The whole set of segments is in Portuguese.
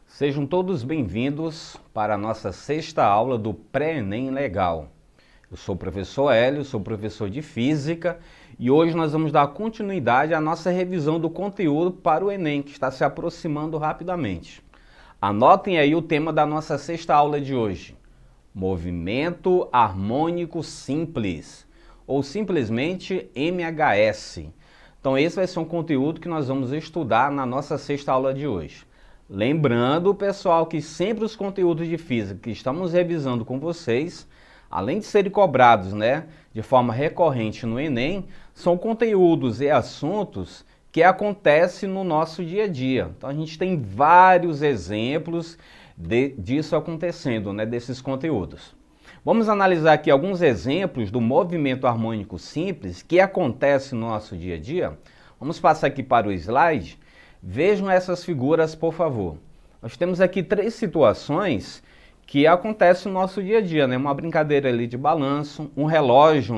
Sejam todos bem-vindos para a nossa sexta aula do Pré-ENEM Legal. Eu sou o professor Hélio, sou professor de Física e hoje nós vamos dar continuidade à nossa revisão do conteúdo para o Enem, que está se aproximando rapidamente. Anotem aí o tema da nossa sexta aula de hoje: Movimento Harmônico Simples, ou simplesmente MHS. Então esse vai ser um conteúdo que nós vamos estudar na nossa sexta aula de hoje. Lembrando, pessoal, que sempre os conteúdos de física que estamos revisando com vocês, além de serem cobrados, de forma recorrente no Enem, são conteúdos e assuntos que acontecem no nosso dia a dia. Então a gente tem vários exemplos disso acontecendo, desses conteúdos. Vamos analisar aqui alguns exemplos do movimento harmônico simples que acontece no nosso dia a dia. Vamos passar aqui para o slide. Vejam essas figuras, por favor. Nós temos aqui três situações que acontecem no nosso dia a dia, Uma brincadeira ali de balanço, um relógio,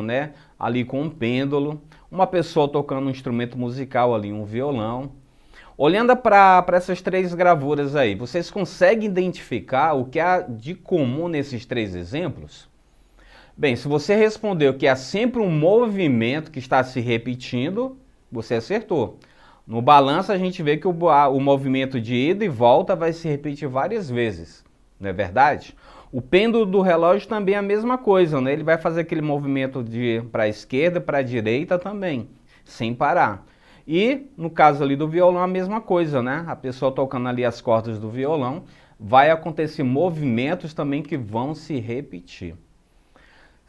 ali com um pêndulo, uma pessoa tocando um instrumento musical ali, um violão. Olhando para essas três gravuras aí, vocês conseguem identificar o que há de comum nesses três exemplos? Bem, se você respondeu que há sempre um movimento que está se repetindo, você acertou. No balanço a gente vê que o movimento de ida e volta vai se repetir várias vezes, não é verdade? O pêndulo do relógio também é a mesma coisa, Ele vai fazer aquele movimento para a esquerda e para a direita também, sem parar. E no caso ali do violão a mesma coisa, A pessoa tocando ali as cordas do violão, vai acontecer movimentos também que vão se repetir.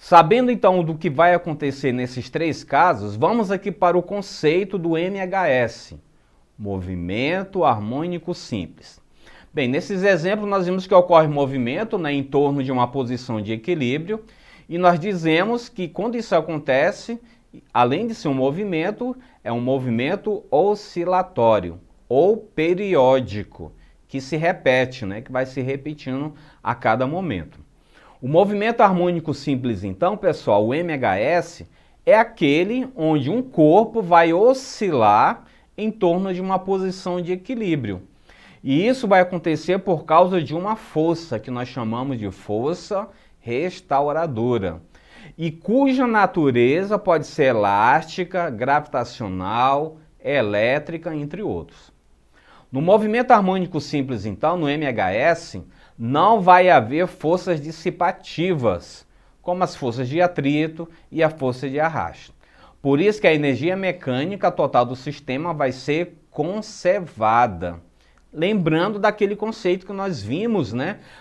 Sabendo então do que vai acontecer nesses três casos, vamos aqui para o conceito do MHS, Movimento Harmônico Simples. Bem, nesses exemplos nós vimos que ocorre movimento em torno de uma posição de equilíbrio e nós dizemos que quando isso acontece, além de ser um movimento, é um movimento oscilatório ou periódico, que se repete, que vai se repetindo a cada momento. O movimento harmônico simples, então, pessoal, o MHS, é aquele onde um corpo vai oscilar em torno de uma posição de equilíbrio. E isso vai acontecer por causa de uma força, que nós chamamos de força restauradora, e cuja natureza pode ser elástica, gravitacional, elétrica, entre outros. No movimento harmônico simples, então, no MHS, não vai haver forças dissipativas, como as forças de atrito e a força de arrasto. Por isso que a energia mecânica total do sistema vai ser conservada. Lembrando daquele conceito que nós vimos,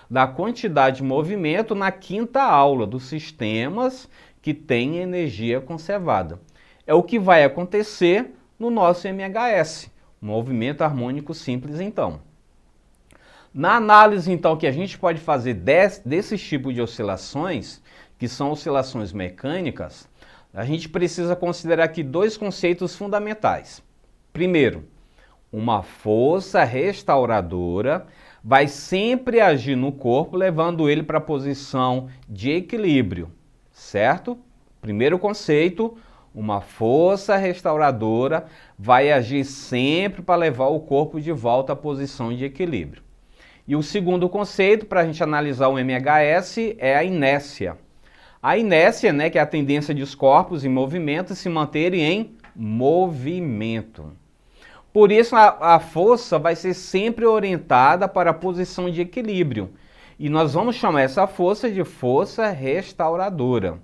da quantidade de movimento na quinta aula dos sistemas que têm energia conservada. É o que vai acontecer no nosso MHS, movimento harmônico simples, então. Na análise, então, que a gente pode fazer desses tipos de oscilações, que são oscilações mecânicas, a gente precisa considerar aqui dois conceitos fundamentais. Primeiro, uma força restauradora vai sempre agir no corpo, levando ele para a posição de equilíbrio, certo? Primeiro conceito, uma força restauradora vai agir sempre para levar o corpo de volta à posição de equilíbrio. E o segundo conceito, para a gente analisar o MHS, é a inércia. A inércia, que é a tendência dos corpos em movimento se manterem em movimento. Por isso, a força vai ser sempre orientada para a posição de equilíbrio. E nós vamos chamar essa força de força restauradora,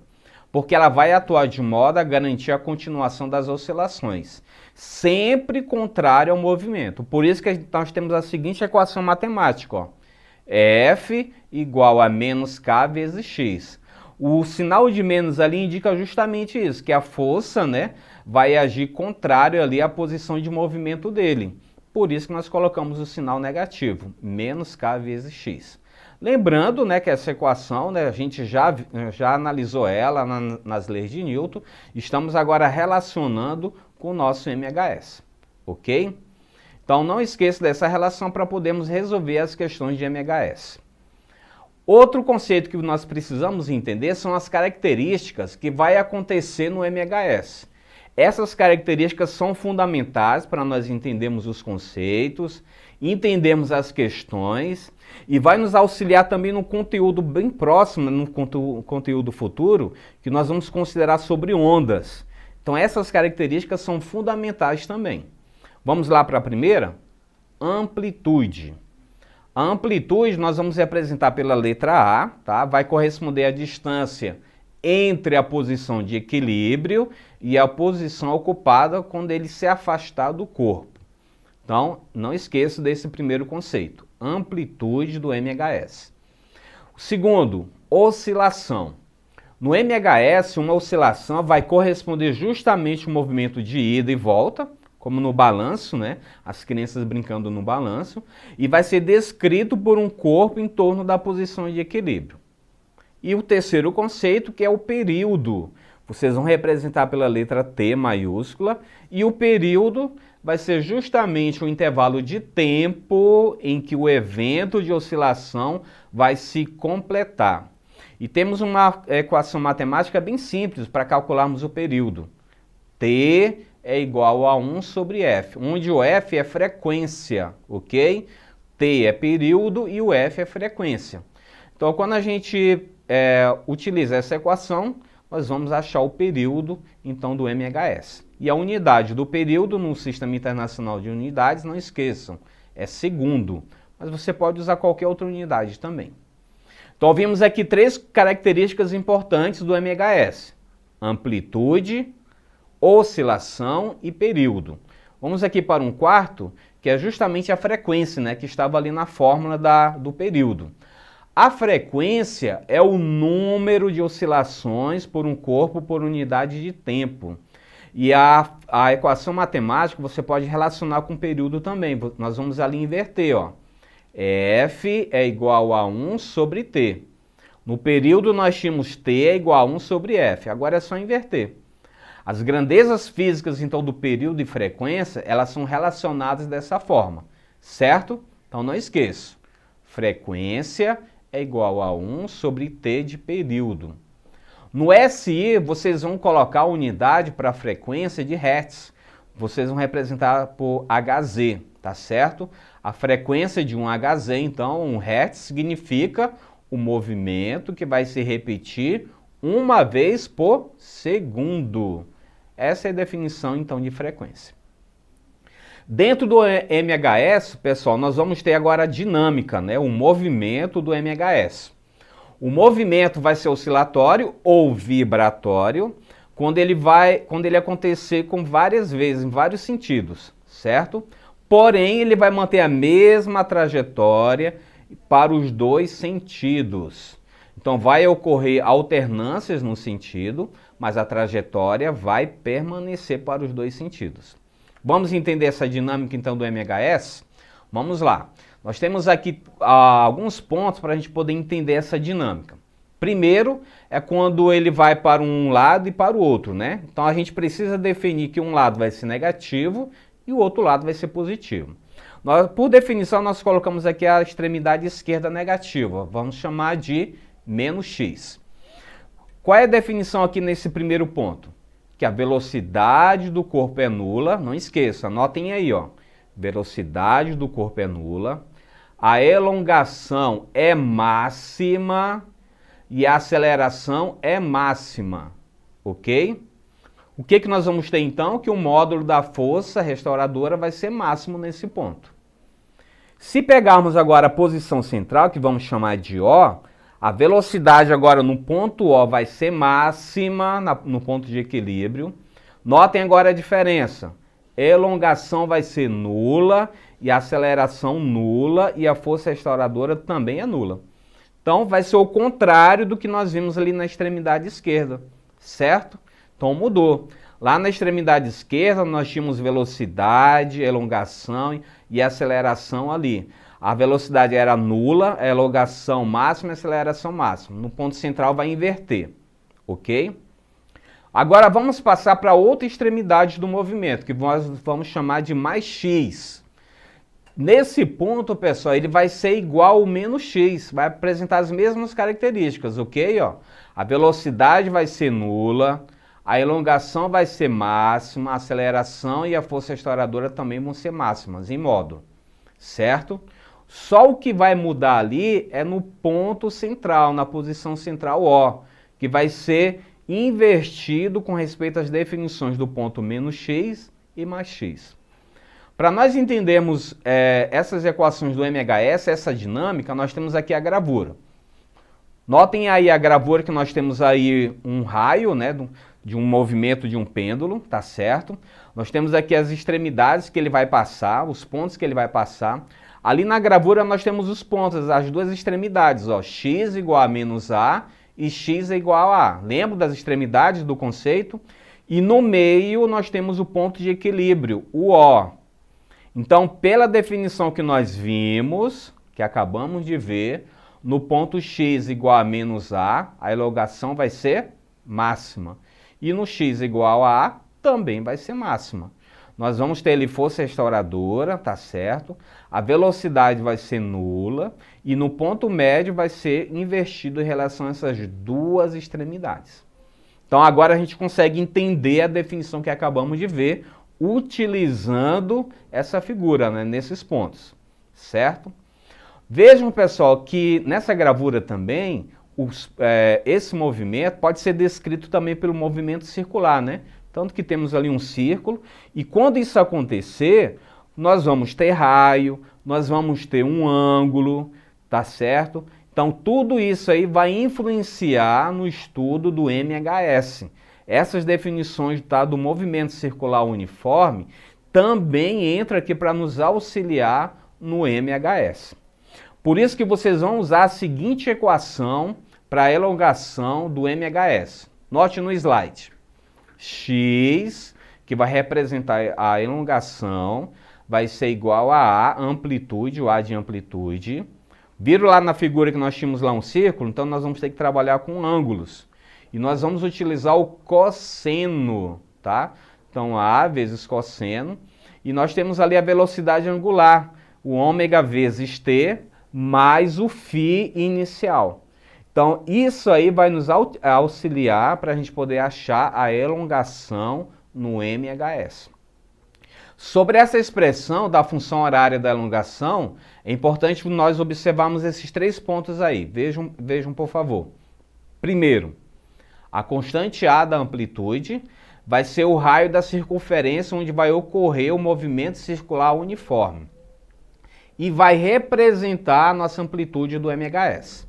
porque ela vai atuar de modo a garantir a continuação das oscilações, sempre contrário ao movimento. Por isso que nós temos a seguinte equação matemática, F igual a menos K vezes X. O sinal de menos ali indica justamente isso, que a força, vai agir contrário ali à posição de movimento dele. Por isso que nós colocamos o sinal negativo, menos K vezes X. Lembrando, né, que essa equação, né, a gente já analisou ela nas leis de Newton, estamos agora relacionando com o nosso MHS, ok? Então não esqueça dessa relação para podermos resolver as questões de MHS. Outro conceito que nós precisamos entender são as características que vai acontecer no MHS. Essas características são fundamentais para nós entendermos os conceitos, entendermos as questões e vai nos auxiliar também no conteúdo bem próximo, no conteúdo futuro, que nós vamos considerar sobre ondas. Então essas características são fundamentais também. Vamos lá para a primeira? Amplitude. A amplitude nós vamos representar pela letra A, tá? Vai corresponder à distância entre a posição de equilíbrio e a posição ocupada quando ele se afastar do corpo. Então, não esqueça desse primeiro conceito, amplitude do MHS. O segundo, oscilação. No MHS, uma oscilação vai corresponder justamente ao movimento de ida e volta, como no balanço, né? As crianças brincando no balanço, e vai ser descrito por um corpo em torno da posição de equilíbrio. E o terceiro conceito, que é o período. Vocês vão representar pela letra T maiúscula, e o período vai ser justamente o intervalo de tempo em que o evento de oscilação vai se completar. E temos uma equação matemática bem simples para calcularmos o período. T é igual a 1 sobre F, onde o F é frequência, ok? T é período e o F é frequência. Então, quando a gente utiliza essa equação, nós vamos achar o período, então, do MHS. E a unidade do período no Sistema Internacional de Unidades, não esqueçam, é segundo, mas você pode usar qualquer outra unidade também. Então, vimos aqui três características importantes do MHS: amplitude, oscilação e período. Vamos aqui para um quarto, que é justamente a frequência, né, que estava ali na fórmula do período. A frequência é o número de oscilações por um corpo por unidade de tempo. E a equação matemática você pode relacionar com o período também. Nós vamos ali inverter, ó. F é igual a 1 sobre T. No período nós tínhamos T é igual a 1 sobre F. Agora é só inverter. As grandezas físicas, então, do período e frequência, elas são relacionadas dessa forma, certo? Então não esqueça. Frequência é igual a 1 sobre T de período. No SI, vocês vão colocar a unidade para a frequência de Hertz. Vocês vão representar por Hz, tá certo? A frequência de um Hz, então, um Hertz, significa o movimento que vai se repetir uma vez por segundo. Essa é a definição, então, de frequência. Dentro do MHS, pessoal, nós vamos ter agora a dinâmica, né? O movimento do MHS. O movimento vai ser oscilatório ou vibratório quando ele acontecer com várias vezes, em vários sentidos, certo? Porém, ele vai manter a mesma trajetória para os dois sentidos. Então, vai ocorrer alternâncias no sentido, mas a trajetória vai permanecer para os dois sentidos. Vamos entender essa dinâmica, então, do MHS? Vamos lá. Nós temos aqui alguns pontos para a gente poder entender essa dinâmica. Primeiro, é quando ele vai para um lado e para o outro, né? Então, a gente precisa definir que um lado vai ser negativo e o outro lado vai ser positivo. Por definição, nós colocamos aqui a extremidade esquerda negativa. Vamos chamar de menos x. Qual é a definição aqui nesse primeiro ponto? Que a velocidade do corpo é nula. Não esqueça, anotem aí, ó. Velocidade do corpo é nula. A elongação é máxima e a aceleração é máxima, ok? O que nós vamos ter então? Que o módulo da força restauradora vai ser máximo nesse ponto. Se pegarmos agora a posição central, que vamos chamar de O, a velocidade agora no ponto O vai ser máxima no ponto de equilíbrio. Notem agora a diferença. Elongação vai ser nula e a aceleração nula e a força restauradora também é nula. Então vai ser o contrário do que nós vimos ali na extremidade esquerda, certo? Então mudou. Lá na extremidade esquerda nós tínhamos velocidade, elongação e aceleração ali. a velocidade era nula, a elongação máxima e a aceleração máxima. No ponto central vai inverter, ok? Agora vamos passar para outra extremidade do movimento, que nós vamos chamar de mais x. Nesse ponto, pessoal, ele vai ser igual ao menos x, vai apresentar as mesmas características, ok? Ó, a velocidade vai ser nula, a elongação vai ser máxima, a aceleração e a força restauradora também vão ser máximas, em módulo, certo? Só o que vai mudar ali é no ponto central, na posição central O, que vai ser invertido com respeito às definições do ponto menos x e mais x. Para nós entendermos essas equações do MHS, essa dinâmica, nós temos aqui a gravura. Notem aí a gravura que nós temos aí um raio, né, de um movimento de um pêndulo, tá certo? Nós temos aqui as extremidades que ele vai passar, os pontos que ele vai passar. Ali na gravura nós temos os pontos, as duas extremidades, ó, x igual a menos a e x é igual a. Lembra das extremidades do conceito? E no meio nós temos o ponto de equilíbrio, o O. Então, pela definição que nós vimos, que acabamos de ver, no ponto x igual a menos a elongação vai ser máxima. E no x igual a A, também vai ser máxima. Nós vamos ter ali força restauradora, tá certo? A velocidade vai ser nula e no ponto médio vai ser invertido em relação a essas duas extremidades. Então agora a gente consegue entender a definição que acabamos de ver utilizando essa figura, né, nesses pontos, certo? Vejam, pessoal, que nessa gravura também esse movimento pode ser descrito também pelo movimento circular, né? Tanto que temos ali um círculo, e quando isso acontecer, nós vamos ter raio, nós vamos ter um ângulo, tá certo? Então, tudo isso aí vai influenciar no estudo do MHS. Essas definições, tá, do movimento circular uniforme também entra aqui para nos auxiliar no MHS. Por isso que vocês vão usar a seguinte equação para a elongação do MHS. Note no slide. X, que vai representar a elongação, vai ser igual a amplitude, o A de amplitude. Viram lá na figura que nós tínhamos lá um círculo? Então nós vamos ter que trabalhar com ângulos. E nós vamos utilizar o cosseno, tá? Então A vezes cosseno. E nós temos ali a velocidade angular, o ômega vezes T, mais o φ inicial. Então, isso aí vai nos auxiliar para a gente poder achar a elongação no MHS. Sobre essa expressão da função horária da elongação, é importante nós observarmos esses três pontos aí. Vejam por favor. Primeiro, a constante A da amplitude vai ser o raio da circunferência onde vai ocorrer o movimento circular uniforme. E vai representar a nossa amplitude do MHS.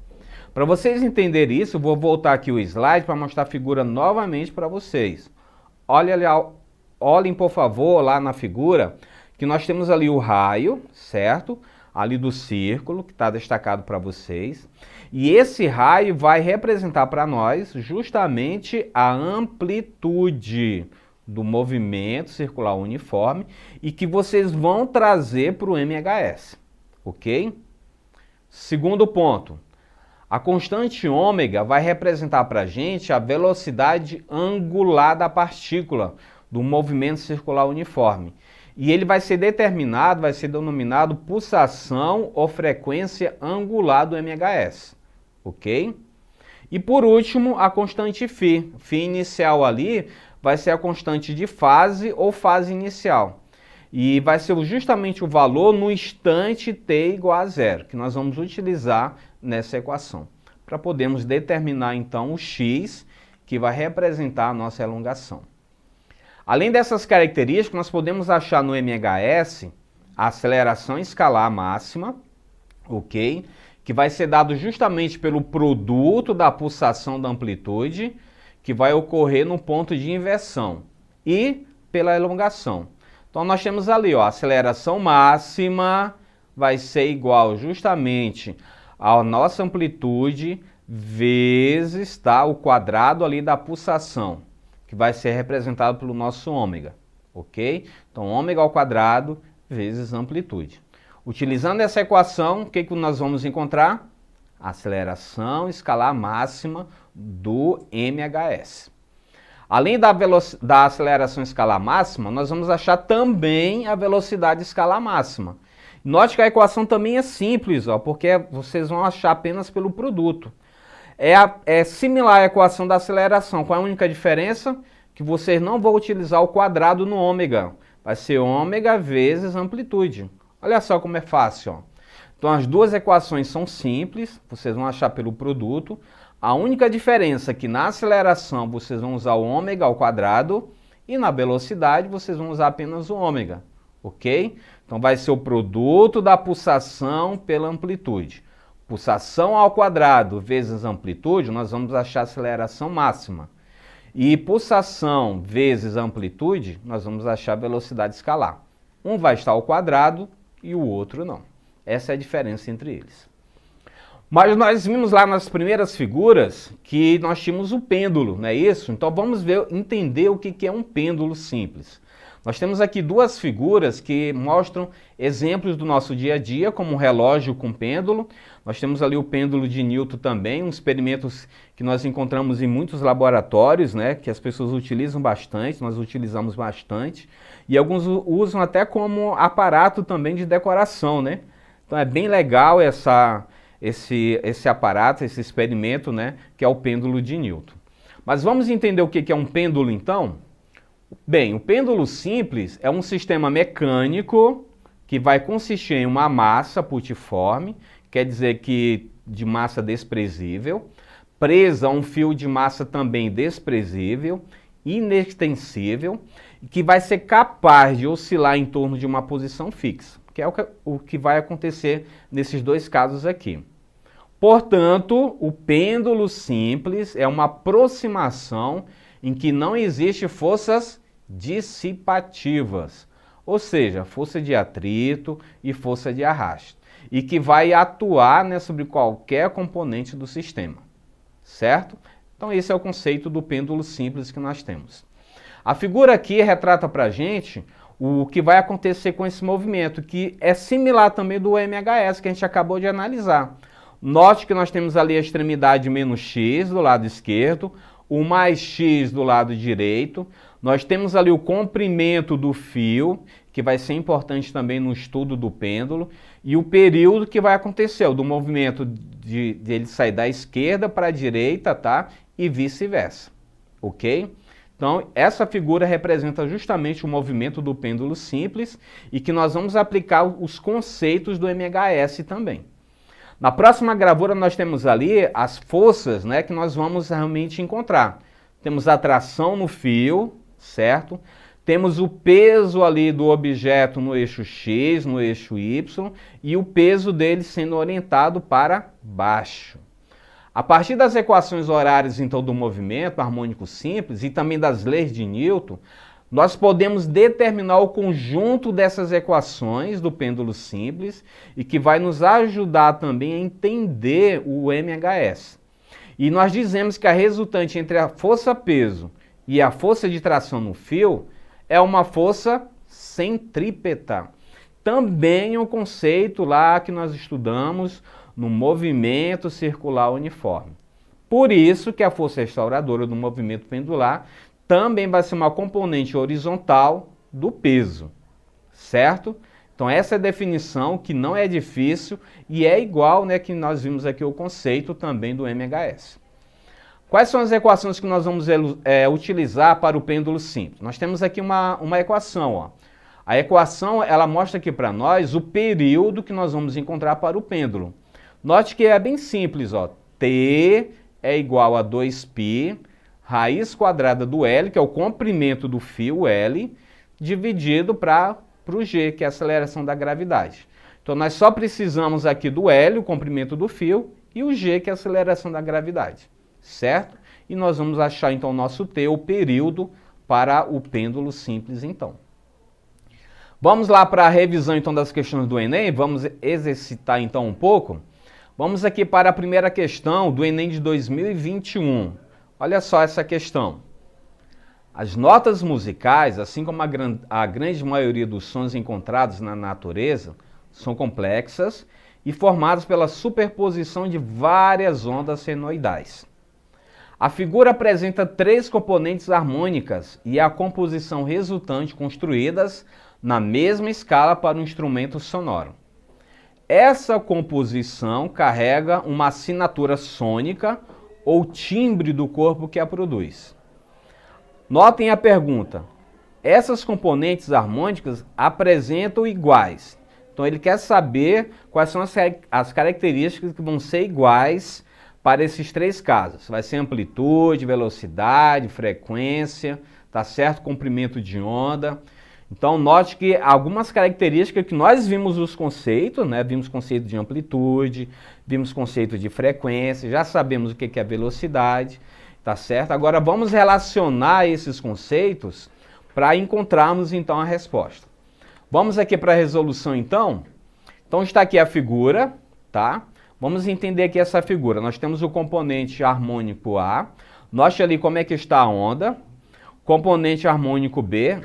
Para vocês entenderem isso, eu vou voltar aqui o slide para mostrar a figura novamente para vocês. Olhem, por favor, lá na figura, que nós temos ali o raio, certo? Ali do círculo, que está destacado para vocês. E esse raio vai representar para nós justamente a amplitude do movimento circular uniforme e que vocês vão trazer para o MHS, ok? Segundo ponto. A constante ômega vai representar para a gente a velocidade angular da partícula do movimento circular uniforme. E ele vai ser determinado, vai ser denominado pulsação ou frequência angular do MHS, ok? E por último, a constante φ. Φ inicial ali vai ser a constante de fase ou fase inicial. E vai ser justamente o valor no instante t igual a zero, que nós vamos utilizar nessa equação, para podermos determinar então o x, que vai representar a nossa elongação. Além dessas características, nós podemos achar no MHS a aceleração escalar máxima, ok? Que vai ser dado justamente pelo produto da pulsação da amplitude, que vai ocorrer no ponto de inversão, e pela elongação. Então nós temos ali, ó, a aceleração máxima vai ser igual justamente a nossa amplitude vezes, tá, o quadrado ali da pulsação, que vai ser representado pelo nosso ômega, ok? Então ômega ao quadrado vezes amplitude. Utilizando essa equação, o que nós vamos encontrar? A aceleração escalar máxima do MHS. Além da aceleração escalar máxima, nós vamos achar também a velocidade escalar máxima. Note que a equação também é simples, porque vocês vão achar apenas pelo produto. É similar à equação da aceleração. Qual é a única diferença? Que vocês não vão utilizar o quadrado no ômega. Vai ser ômega vezes amplitude. Olha só como é fácil. Então as duas equações são simples, vocês vão achar pelo produto. A única diferença é que na aceleração vocês vão usar o ômega ao quadrado e na velocidade vocês vão usar apenas o ômega, ok? Então vai ser o produto da pulsação pela amplitude. Pulsação ao quadrado vezes amplitude, nós vamos achar a aceleração máxima. E pulsação vezes amplitude, nós vamos achar a velocidade escalar. Um vai estar ao quadrado e o outro não. Essa é a diferença entre eles. Mas nós vimos lá nas primeiras figuras que nós tínhamos o pêndulo, não é isso? Então vamos entender o que é um pêndulo simples. Nós temos aqui duas figuras que mostram exemplos do nosso dia a dia, como um relógio com pêndulo. Nós temos ali o pêndulo de Newton também, um experimento que nós encontramos em muitos laboratórios, né, que as pessoas utilizam bastante, nós utilizamos bastante. E alguns usam até como aparato também de decoração, né? Então é bem legal esse aparato, esse experimento, né, que é o pêndulo de Newton. Mas vamos entender o que é um pêndulo então? Bem, o pêndulo simples é um sistema mecânico que vai consistir em uma massa putiforme, quer dizer que de massa desprezível, presa a um fio de massa também desprezível, inextensível, que vai ser capaz de oscilar em torno de uma posição fixa, que é o que vai acontecer nesses dois casos aqui. Portanto, o pêndulo simples é uma aproximação em que não existe forças dissipativas, ou seja, força de atrito e força de arrasto, e que vai atuar, né, sobre qualquer componente do sistema, certo? Então esse é o conceito do pêndulo simples que nós temos. A figura aqui retrata para a gente o que vai acontecer com esse movimento, que é similar também do MHS que a gente acabou de analisar. Note que nós temos ali a extremidade menos x do lado esquerdo, o mais x do lado direito. Nós temos ali o comprimento do fio, que vai ser importante também no estudo do pêndulo, e o período que vai acontecer, o do movimento de ele sair da esquerda para a direita, tá? E vice-versa, ok? Então, essa figura representa justamente o movimento do pêndulo simples e que nós vamos aplicar os conceitos do MHS também. Na próxima gravura nós temos ali as forças, né, que nós vamos realmente encontrar. Temos a tração no fio, certo? Temos o peso ali do objeto no eixo X, no eixo Y, e o peso dele sendo orientado para baixo. A partir das equações horárias, então, do movimento harmônico simples e também das leis de Newton, nós podemos determinar o conjunto dessas equações do pêndulo simples e que vai nos ajudar também a entender o MHS. E nós dizemos que a resultante entre a força-peso e a força de tração no fio é uma força centrípeta. Também um conceito lá que nós estudamos no movimento circular uniforme. Por isso que a força restauradora do movimento pendular também vai ser uma componente horizontal do peso, certo? Então essa é a definição que não é difícil e é igual, né, que nós vimos aqui o conceito também do MHS. Quais são as equações que nós vamos utilizar para o pêndulo simples? Nós temos aqui uma equação, ó. A equação ela mostra aqui para nós o período que nós vamos encontrar para o pêndulo. Note que é bem simples, ó. T é igual a 2π raiz quadrada do L, que é o comprimento do fio L, dividido para o G, que é a aceleração da gravidade. Então nós só precisamos aqui do L, o comprimento do fio, e o G, que é a aceleração da gravidade, certo? E nós vamos achar então o nosso T, o período, para o pêndulo simples então. Vamos lá para a revisão então das questões do Enem, vamos exercitar então um pouco. Vamos aqui para a primeira questão do Enem de 2021. Olha só essa questão. As notas musicais, assim como a grande maioria dos sons encontrados na natureza, são complexas e formadas pela superposição de várias ondas senoidais. A figura apresenta 3 componentes harmônicas e a composição resultante construídas na mesma escala para um instrumento sonoro. Essa composição carrega uma assinatura sônica ou timbre do corpo que a produz. Notem a pergunta: essas componentes harmônicas apresentam iguais? Então ele quer saber quais são as características que vão ser iguais para esses 3 casos. Vai ser amplitude, velocidade, frequência, tá certo? Comprimento de onda. Então note que algumas características que nós vimos os conceitos, né? Vimos conceito de amplitude, vimos conceito de frequência, já sabemos o que é velocidade, tá certo? Agora vamos relacionar esses conceitos para encontrarmos então a resposta. Vamos aqui para a resolução então? Então está aqui a figura, tá? Vamos entender aqui essa figura. Nós temos o componente harmônico A, note ali como é que está a onda. Componente harmônico B,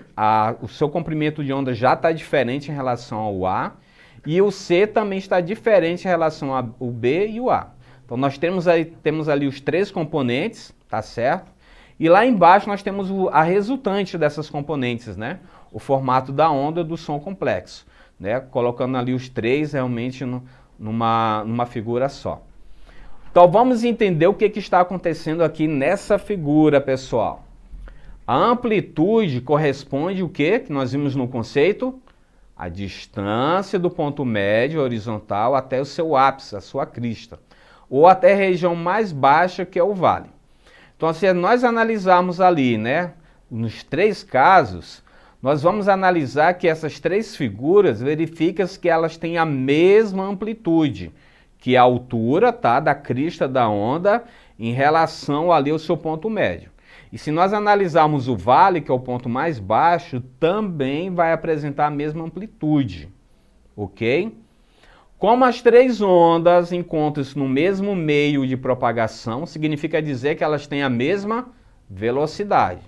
o seu comprimento de onda já está diferente em relação ao A, e o C também está diferente em relação ao B e o A. Então nós temos ali os 3 componentes, tá certo? E lá embaixo nós temos a resultante dessas componentes, né? O formato da onda do som complexo, né? Colocando ali os 3 realmente numa figura só. Então vamos entender o que está acontecendo aqui nessa figura, pessoal. A amplitude corresponde ao que nós vimos no conceito? A distância do ponto médio horizontal até o seu ápice, a sua crista, ou até a região mais baixa, que é o vale. Então, se nós analisarmos ali, né, nos 3 casos, nós vamos analisar que essas 3 figuras, verifica-se que elas têm a mesma amplitude, que é a altura, tá, da crista da onda em relação ali ao seu ponto médio. E se nós analisarmos o vale, que é o ponto mais baixo, também vai apresentar a mesma amplitude, ok? Como as 3 ondas encontram-se no mesmo meio de propagação, significa dizer que elas têm a mesma velocidade.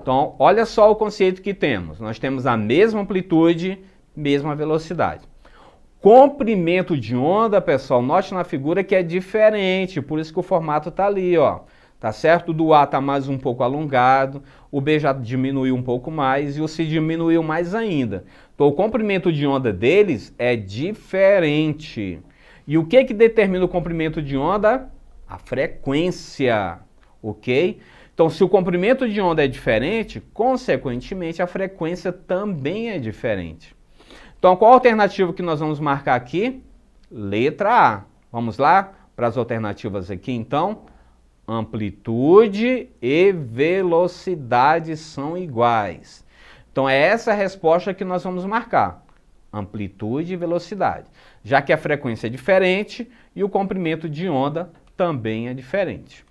Então, olha só o conceito que temos. Nós temos a mesma amplitude, mesma velocidade. Comprimento de onda, pessoal, note na figura que é diferente, por isso que o formato está ali, ó. Tá certo? O do A está mais um pouco alongado, o B já diminuiu um pouco mais e o C diminuiu mais ainda. Então o comprimento de onda deles é diferente. E o que determina o comprimento de onda? A frequência, ok? Então se o comprimento de onda é diferente, consequentemente a frequência também é diferente. Então qual a alternativa que nós vamos marcar aqui? Letra A. Vamos lá para as alternativas aqui então. Amplitude e velocidade são iguais. Então é essa a resposta que nós vamos marcar. Amplitude e velocidade. Já que a frequência é diferente e o comprimento de onda também é diferente.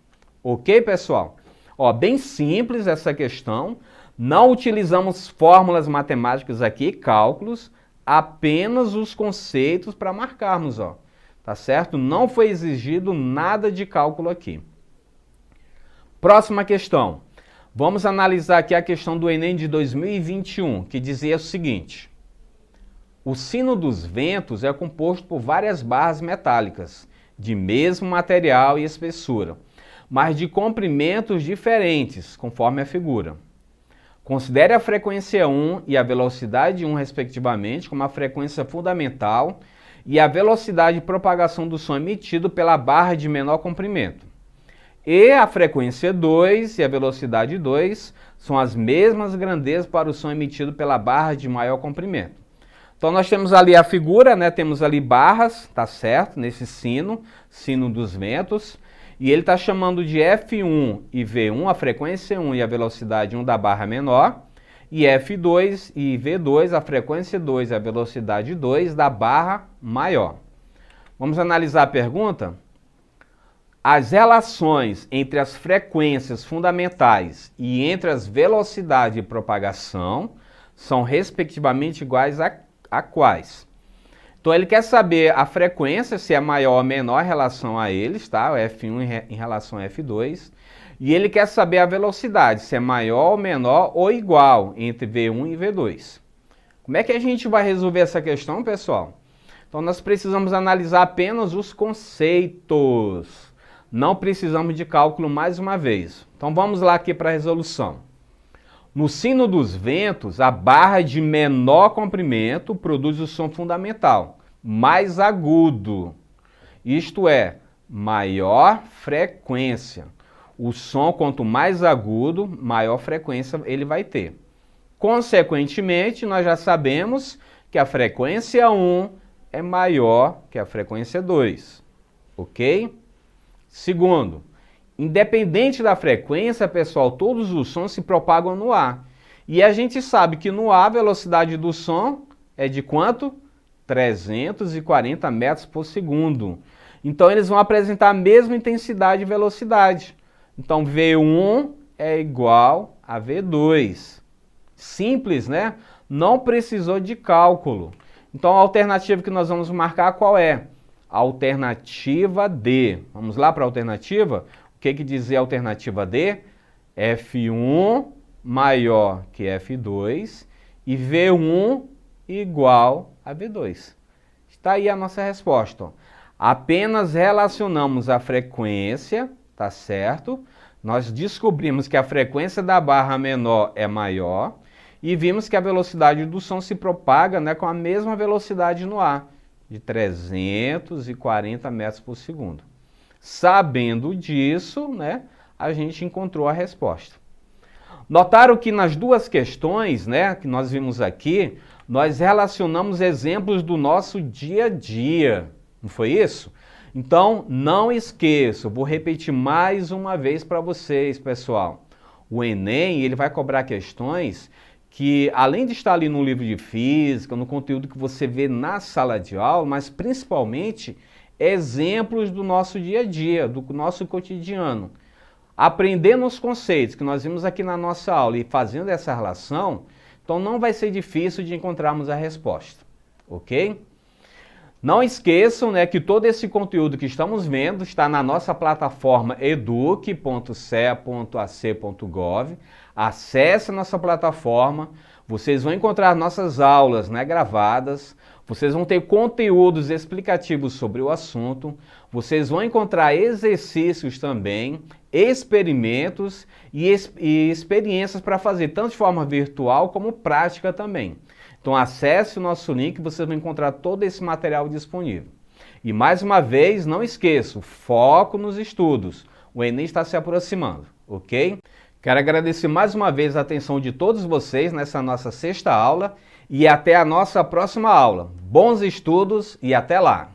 Ok, pessoal? Ó, bem simples essa questão. Não utilizamos fórmulas matemáticas aqui, cálculos, apenas os conceitos para marcarmos, ó. Tá certo? Não foi exigido nada de cálculo aqui. Próxima questão. Vamos analisar aqui a questão do Enem de 2021, que dizia o seguinte: o sino dos ventos é composto por várias barras metálicas, de mesmo material e espessura, mas de comprimentos diferentes, conforme a figura. Considere a frequência 1 e a velocidade 1, respectivamente, como a frequência fundamental e a velocidade de propagação do som emitido pela barra de menor comprimento. E a frequência 2 e a velocidade 2 são as mesmas grandezas para o som emitido pela barra de maior comprimento. Então nós temos ali a figura, né? Temos ali barras, tá certo? Nesse sino dos ventos. E ele está chamando de F1 e V1, a frequência 1 e a velocidade 1 da barra menor. E F2 e V2, a frequência 2 e a velocidade 2 da barra maior. Vamos analisar a pergunta? As relações entre as frequências fundamentais e entre as velocidades de propagação são respectivamente iguais a quais? Então ele quer saber a frequência, se é maior ou menor em relação a eles, tá? O F1 em relação a F2. E ele quer saber a velocidade, se é maior ou menor ou igual entre V1 e V2. Como é que a gente vai resolver essa questão, pessoal? Então nós precisamos analisar apenas os conceitos. Não precisamos de cálculo mais uma vez. Então vamos lá aqui para a resolução. No sino dos ventos, a barra de menor comprimento produz o som fundamental, mais agudo. Isto é, maior frequência. O som, quanto mais agudo, maior frequência ele vai ter. Consequentemente, nós já sabemos que a frequência 1 é maior que a frequência 2. Ok? Segundo, independente da frequência, pessoal, todos os sons se propagam no ar. E a gente sabe que no ar a velocidade do som é de quanto? 340 metros por segundo. Então eles vão apresentar a mesma intensidade e velocidade. Então V1 é igual a V2. Simples, né? Não precisou de cálculo. Então a alternativa que nós vamos marcar qual é? Alternativa D. Vamos lá para a alternativa? O que dizia a alternativa D? F1 maior que F2 e V1 igual a V2. Está aí a nossa resposta. Apenas relacionamos a frequência, tá certo? Nós descobrimos que a frequência da barra menor é maior e vimos que a velocidade do som se propaga, né, com a mesma velocidade no ar, de 340 metros por segundo. Sabendo disso, né, a gente encontrou a resposta. Notaram que nas duas questões, né, que nós vimos aqui, nós relacionamos exemplos do nosso dia a dia. Não foi isso? Então, não esqueça, vou repetir mais uma vez para vocês, pessoal. O Enem, ele vai cobrar questões que, além de estar ali no livro de física, no conteúdo que você vê na sala de aula, mas principalmente exemplos do nosso dia a dia, do nosso cotidiano. Aprendendo os conceitos que nós vimos aqui na nossa aula e fazendo essa relação, então não vai ser difícil de encontrarmos a resposta, ok? Não esqueçam, né, que todo esse conteúdo que estamos vendo está na nossa plataforma eduque.ce.ac.gov. Acesse a nossa plataforma, vocês vão encontrar nossas aulas, né, gravadas, vocês vão ter conteúdos explicativos sobre o assunto, vocês vão encontrar exercícios também, experimentos e experiências para fazer, tanto de forma virtual como prática também. Então acesse o nosso link e vocês vão encontrar todo esse material disponível. E mais uma vez, não esqueçam, foco nos estudos. O Enem está se aproximando, ok? Quero agradecer mais uma vez a atenção de todos vocês nessa nossa sexta aula e até a nossa próxima aula. Bons estudos e até lá!